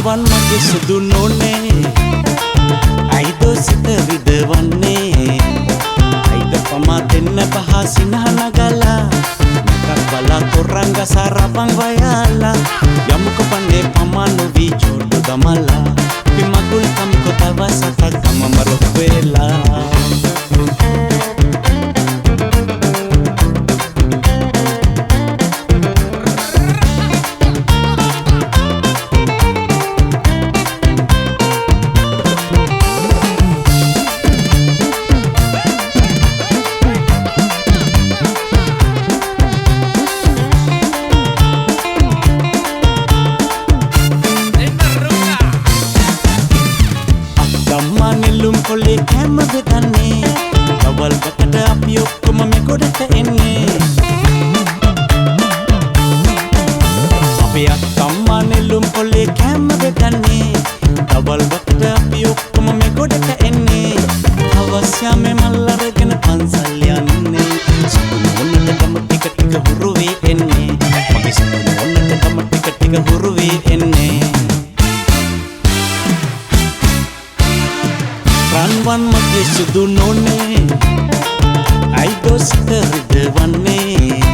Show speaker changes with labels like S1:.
S1: රන්වන් මගේ සුදු නොනේ අයිදෝ සිත විදවන්නේ අයිද පමා දෙන්න පහ සිනහ නගලා මකක් බලා තොරංග සරපං වයාලා යමුක පන්නේ පමා නොවී ජෝඩු ගමලා පිමගුල් කම්කො තවසක ගමමරු වෙලා නෙළුම් කොලේ කැම බෙදන්නේ දවල් වකට අපි ඔක්කොම මේ ගොඩට එන්නේ අපේ අත්තම්මා නෙළුම් කොලේ කැම බෙදන්නේ දවල් වකට අපි ඔක්කොම මේ ගොඩට එන්නේ හවස් යාමේ මල් අරගෙන පන්සල් යන්නේ සුකුණොන්නට ගම ටික ටික හුරු වී එන්නේ මගේ සුකුණොන්නට ගම ටික ටික හුරු වී එන්නේ රන්වන් මගේ සුදු නොනේ අයිදෝ සිත රිදවන්නේ